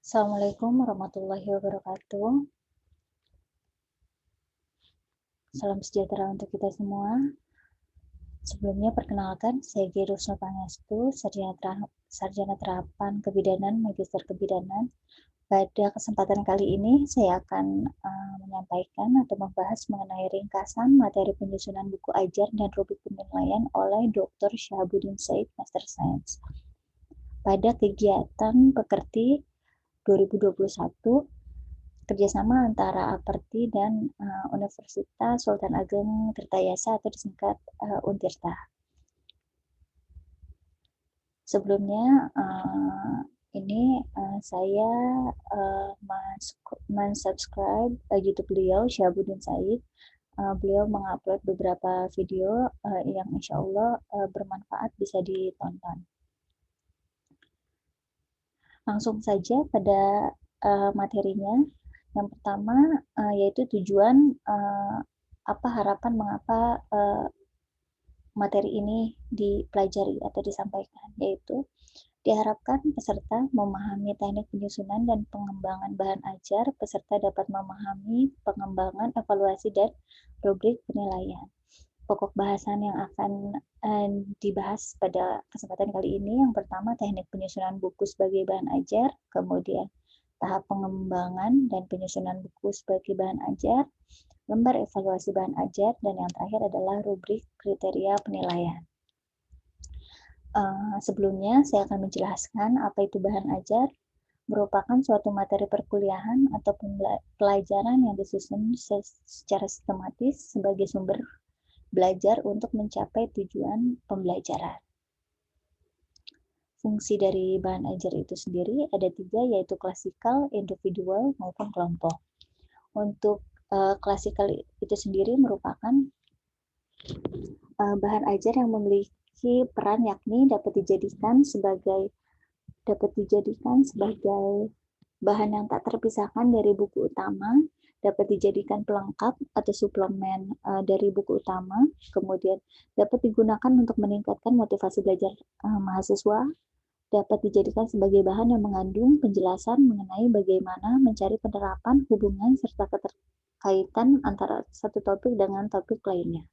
Assalamualaikum warahmatullahi wabarakatuh. Salam sejahtera untuk kita semua. Sebelumnya perkenalkan, saya Geri Rusno Pangestu, Sarjana Terapan Kebidanan, Magister Kebidanan. Pada kesempatan kali ini, saya akan menyampaikan atau membahas mengenai ringkasan materi penyusunan buku ajar dan rubrik penilaian oleh Dr. Syahabuddin Said, Master Science. Pada kegiatan Pekerti 2021, kerjasama antara Aperti dan Universitas Sultan Ageng Tirtayasa atau disingkat Untirta. Sebelumnya saya mensubscribe YouTube beliau Syahabuddin Said. Beliau mengupload beberapa video yang insya Allah bermanfaat, bisa ditonton. Langsung saja pada materinya. Yang pertama yaitu tujuan, apa harapan mengapa materi ini dipelajari atau disampaikan, yaitu diharapkan peserta memahami teknik penyusunan dan pengembangan bahan ajar, peserta dapat memahami pengembangan, evaluasi, dan rubrik penilaian. Pokok bahasan yang akan dibahas pada kesempatan kali ini, yang pertama teknik penyusunan buku sebagai bahan ajar, kemudian tahap pengembangan dan penyusunan buku sebagai bahan ajar, lembar evaluasi bahan ajar, dan yang terakhir adalah rubrik kriteria penilaian. Sebelumnya saya akan menjelaskan apa itu bahan ajar. Merupakan suatu materi perkuliahan atau pelajaran yang disusun secara sistematis sebagai sumber belajar untuk mencapai tujuan pembelajaran. Fungsi dari bahan ajar itu sendiri ada 3, yaitu klasikal, individual, maupun kelompok. Untuk klasikal itu sendiri merupakan bahan ajar yang memiliki peran, yakni dapat dijadikan sebagai bahan yang tak terpisahkan dari buku utama, dapat dijadikan pelengkap atau suplemen dari buku utama, kemudian dapat digunakan untuk meningkatkan motivasi belajar mahasiswa, dapat dijadikan sebagai bahan yang mengandung penjelasan mengenai bagaimana mencari penerapan, hubungan, serta keterkaitan antara satu topik dengan topik lainnya.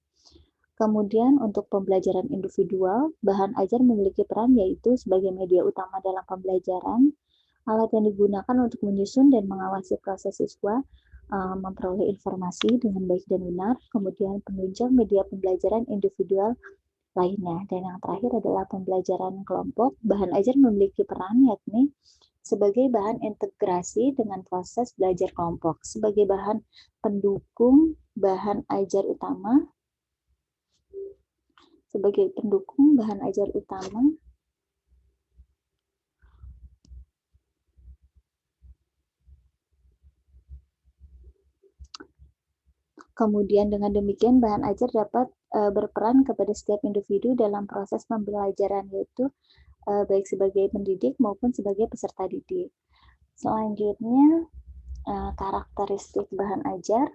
Kemudian untuk pembelajaran individual, bahan ajar memiliki peran yaitu sebagai media utama dalam pembelajaran, alat yang digunakan untuk menyusun dan mengawasi proses siswa memperoleh informasi dengan baik dan benar, kemudian penunjang media pembelajaran individual lainnya. Dan yang terakhir adalah pembelajaran kelompok. Bahan ajar memiliki peran yakni sebagai bahan integrasi dengan proses belajar kelompok, sebagai bahan pendukung bahan ajar utama, Kemudian dengan demikian bahan ajar dapat berperan kepada setiap individu dalam proses pembelajaran, yaitu baik sebagai pendidik maupun sebagai peserta didik. Selanjutnya karakteristik bahan ajar.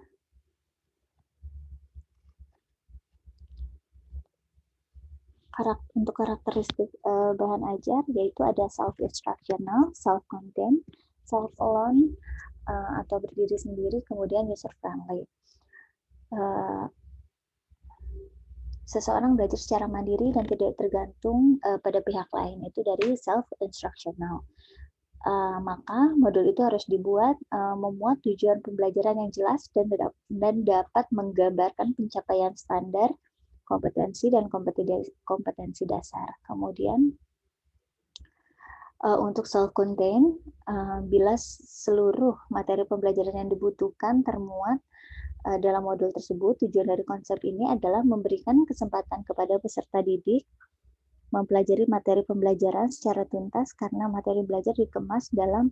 Untuk karakteristik bahan ajar yaitu ada self-instructional, self-contained, self-alone atau berdiri sendiri, kemudian user-friendly. Seseorang belajar secara mandiri dan tidak tergantung pada pihak lain, itu dari self-instructional. Maka modul itu harus dibuat memuat tujuan pembelajaran yang jelas dan dapat menggambarkan pencapaian standar kompetensi dan kompetensi dasar. Kemudian untuk self-contained, bila seluruh materi pembelajaran yang dibutuhkan termuat dalam modul tersebut, tujuan dari konsep ini adalah memberikan kesempatan kepada peserta didik mempelajari materi pembelajaran secara tuntas karena materi belajar dikemas dalam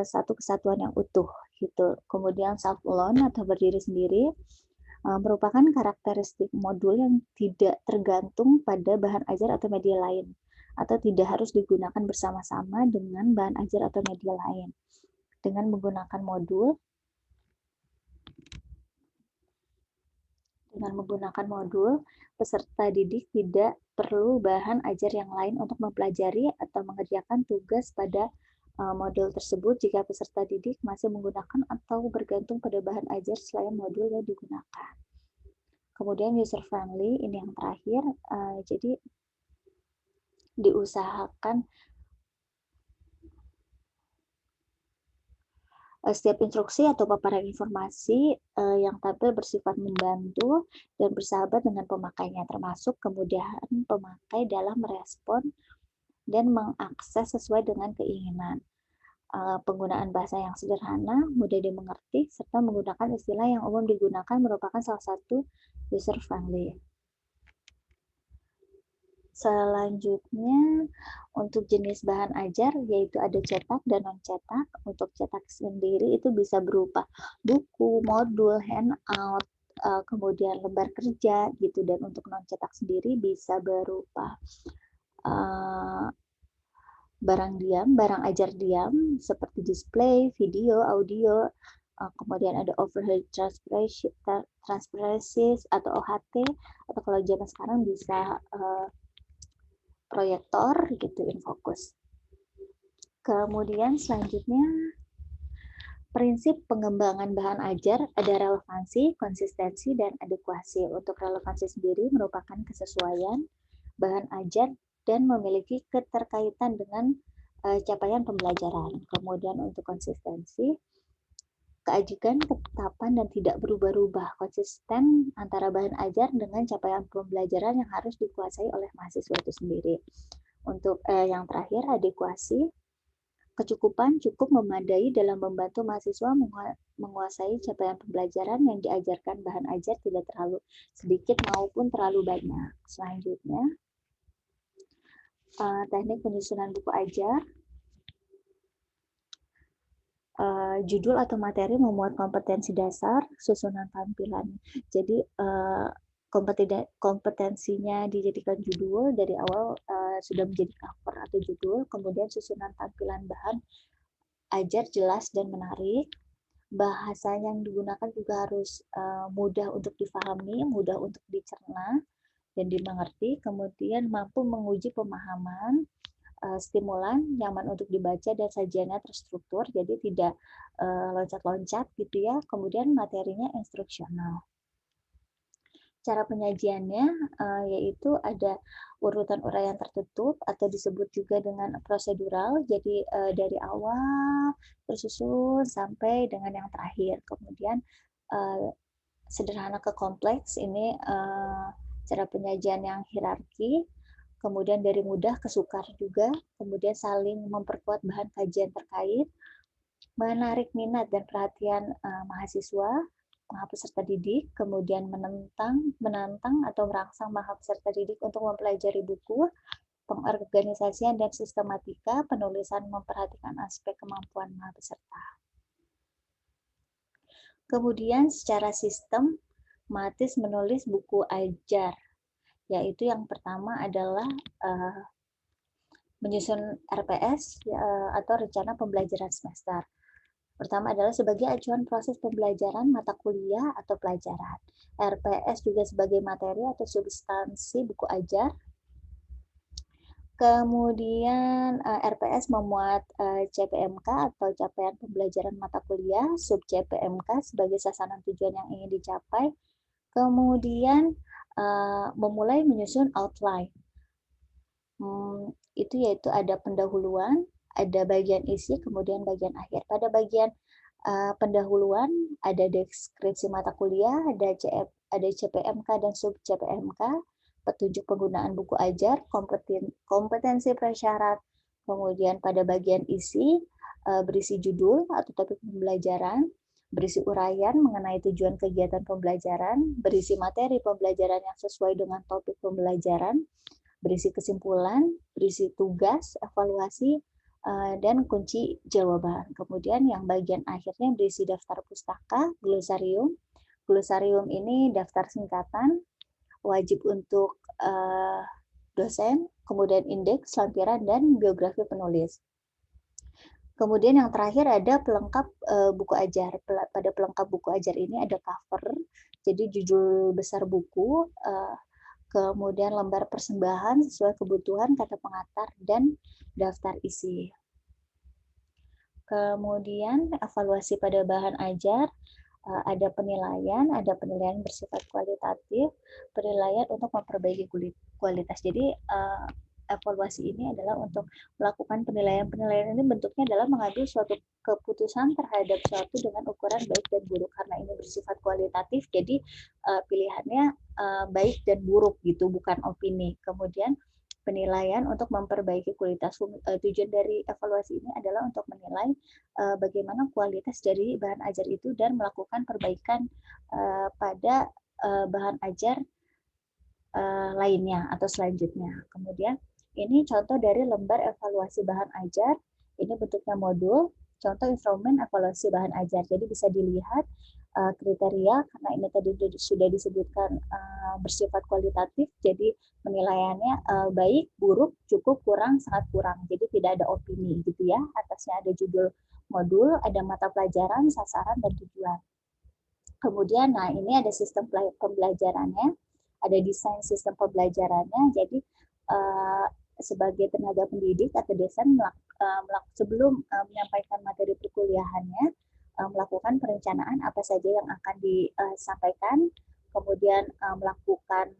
satu kesatuan yang utuh gitu. Kemudian self-alone atau berdiri sendiri merupakan karakteristik modul yang tidak tergantung pada bahan ajar atau media lain, atau tidak harus digunakan bersama-sama dengan bahan ajar atau media lain. Dengan menggunakan modul, peserta didik tidak perlu bahan ajar yang lain untuk mempelajari atau mengerjakan tugas pada modul tersebut jika peserta didik masih menggunakan atau bergantung pada bahan ajar selain modul yang digunakan. Kemudian user friendly, ini yang terakhir, jadi diusahakan setiap instruksi atau paparan informasi yang tampil bersifat membantu dan bersahabat dengan pemakainya, termasuk kemudahan pemakai dalam merespon dan mengakses sesuai dengan keinginan. Penggunaan bahasa yang sederhana, mudah dimengerti, serta menggunakan istilah yang umum digunakan merupakan salah satu user friendly. Selanjutnya, untuk jenis bahan ajar, yaitu ada cetak dan non-cetak. Untuk cetak sendiri itu bisa berupa buku, modul, handout, kemudian lembar kerja, gitu. Dan untuk non-cetak sendiri bisa berupa barang diam, barang ajar diam, seperti display, video, audio, kemudian ada overhead transparencies atau OHT, atau kalau zaman sekarang bisa proyektor gitu, InFocus. Kemudian selanjutnya prinsip pengembangan bahan ajar ada relevansi, konsistensi, dan adekuasi. Untuk relevansi sendiri merupakan kesesuaian bahan ajar dan memiliki keterkaitan dengan capaian pembelajaran. Kemudian untuk konsistensi, keajikan, ketetapan, dan tidak berubah-ubah, konsisten antara bahan ajar dengan capaian pembelajaran yang harus dikuasai oleh mahasiswa itu sendiri. Untuk yang terakhir, adekuasi, kecukupan cukup memadai dalam membantu mahasiswa menguasai capaian pembelajaran yang diajarkan bahan ajar tidak terlalu sedikit maupun terlalu banyak. Selanjutnya, teknik penyusunan buku ajar. Judul atau materi memuat kompetensi dasar, susunan tampilan. Jadi kompetensinya dijadikan judul dari awal sudah menjadi cover atau judul, kemudian susunan tampilan bahan ajar jelas dan menarik. Bahasa yang digunakan juga harus mudah untuk difahami, mudah untuk dicerna dan dimengerti, kemudian mampu menguji pemahaman, stimulan, nyaman untuk dibaca, dan sajiannya terstruktur, jadi tidak loncat-loncat gitu ya. Kemudian materinya instruksional. Cara penyajiannya yaitu ada urutan uraian tertutup atau disebut juga dengan prosedural, jadi dari awal tersusun sampai dengan yang terakhir. Kemudian sederhana ke kompleks, ini cara penyajian yang hierarki. Kemudian dari mudah ke sukar juga, kemudian saling memperkuat bahan kajian terkait, menarik minat dan perhatian mahasiswa, peserta didik, kemudian menantang atau merangsang peserta didik untuk mempelajari buku, pengorganisasian dan sistematika, penulisan memperhatikan aspek kemampuan peserta. Kemudian secara sistematis menulis buku ajar, yaitu yang pertama adalah menyusun RPS atau rencana pembelajaran semester. Pertama adalah sebagai acuan proses pembelajaran mata kuliah atau pelajaran. RPS juga sebagai materi atau substansi buku ajar. Kemudian RPS memuat CPMK atau capaian pembelajaran mata kuliah, sub CPMK sebagai sasaran tujuan yang ingin dicapai. Kemudian memulai menyusun outline. Itu yaitu ada pendahuluan, ada bagian isi, kemudian bagian akhir. Pada bagian pendahuluan ada deskripsi mata kuliah, ada CPMK dan sub CPMK, petunjuk penggunaan buku ajar, kompetensi prasyarat. Kemudian pada bagian isi berisi judul atau topik pembelajaran, berisi uraian mengenai tujuan kegiatan pembelajaran, berisi materi pembelajaran yang sesuai dengan topik pembelajaran, berisi kesimpulan, berisi tugas, evaluasi, dan kunci jawaban. Kemudian yang bagian akhirnya berisi daftar pustaka, glosarium. Glosarium ini daftar singkatan, wajib untuk dosen, kemudian indeks, lampiran, dan biografi penulis. Kemudian yang terakhir ada pelengkap buku ajar. Pada pelengkap buku ajar ini ada cover, jadi judul besar buku, kemudian lembar persembahan sesuai kebutuhan, kata pengantar, dan daftar isi. Kemudian evaluasi pada bahan ajar, ada penilaian bersifat kualitatif, penilaian untuk memperbaiki kualitas. Jadi evaluasi ini adalah untuk melakukan penilaian ini bentuknya adalah mengambil suatu keputusan terhadap suatu dengan ukuran baik dan buruk. Karena ini bersifat kualitatif, jadi pilihannya baik dan buruk gitu, bukan opini. Kemudian penilaian untuk memperbaiki kualitas. Tujuan dari evaluasi ini adalah untuk menilai bagaimana kualitas dari bahan ajar itu dan melakukan perbaikan pada bahan ajar lainnya atau selanjutnya. Kemudian ini contoh dari lembar evaluasi bahan ajar. Ini bentuknya modul, contoh instrumen evaluasi bahan ajar. Jadi bisa dilihat kriteria, karena ini tadi sudah disebutkan bersifat kualitatif, jadi penilaiannya baik, buruk, cukup, kurang, sangat kurang. Jadi tidak ada opini gitu ya. Atasnya ada judul modul, ada mata pelajaran, sasaran, dan tujuan. Kemudian, nah ini ada sistem pembelajarannya, ada desain sistem pembelajarannya. Jadi sebagai tenaga pendidik atau dosen sebelum menyampaikan materi perkuliahannya, melakukan perencanaan apa saja yang akan disampaikan, kemudian melakukan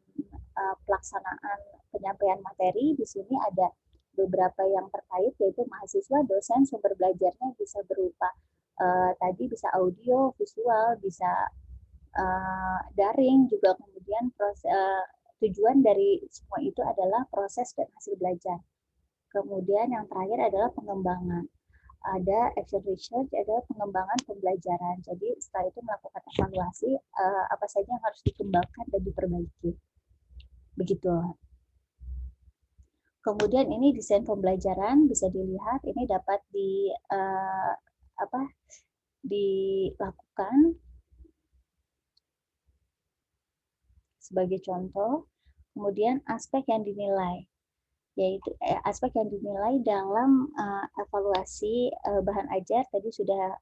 pelaksanaan penyampaian materi. Di sini ada beberapa yang terkait, yaitu mahasiswa, dosen, sumber belajarnya bisa berupa tadi bisa audio, visual, bisa daring juga. Kemudian tujuan dari semua itu adalah proses dan hasil belajar. Kemudian yang terakhir adalah pengembangan. Ada action research, ada pengembangan pembelajaran. Jadi setelah itu melakukan evaluasi apa saja yang harus dikembangkan dan diperbaiki. Begitu. Kemudian ini desain pembelajaran bisa dilihat, ini dapat dilakukan sebagai contoh. Kemudian aspek yang dinilai, yaitu aspek yang dinilai dalam evaluasi bahan ajar tadi sudah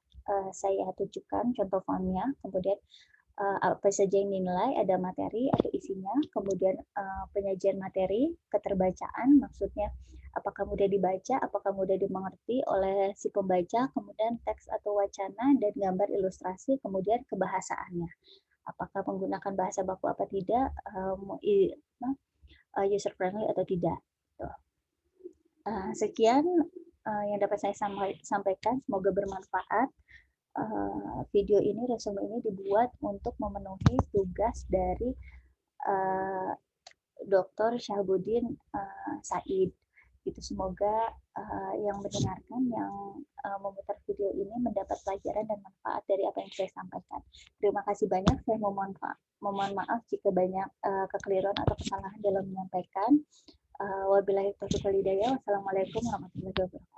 saya tunjukkan contoh formnya. Kemudian apa saja yang dinilai, ada materi atau isinya, kemudian penyajian materi, keterbacaan, maksudnya apakah mudah dibaca, apakah mudah dimengerti oleh si pembaca, kemudian teks atau wacana dan gambar ilustrasi, kemudian kebahasaannya, apakah menggunakan bahasa baku apa tidak, user friendly atau tidak. Sekian yang dapat saya sampaikan, semoga bermanfaat. Video ini, resume ini dibuat untuk memenuhi tugas dari Dr. Syahbudin Said. Itu semoga yang mendengarkan, yang memutar video ini mendapat pelajaran dan manfaat dari apa yang saya sampaikan. Terima kasih banyak. Saya memohon maaf jika banyak kekeliruan atau kesalahan dalam menyampaikan. Wabillahi taufiq wal hidayah. Wassalamualaikum warahmatullahi wabarakatuh.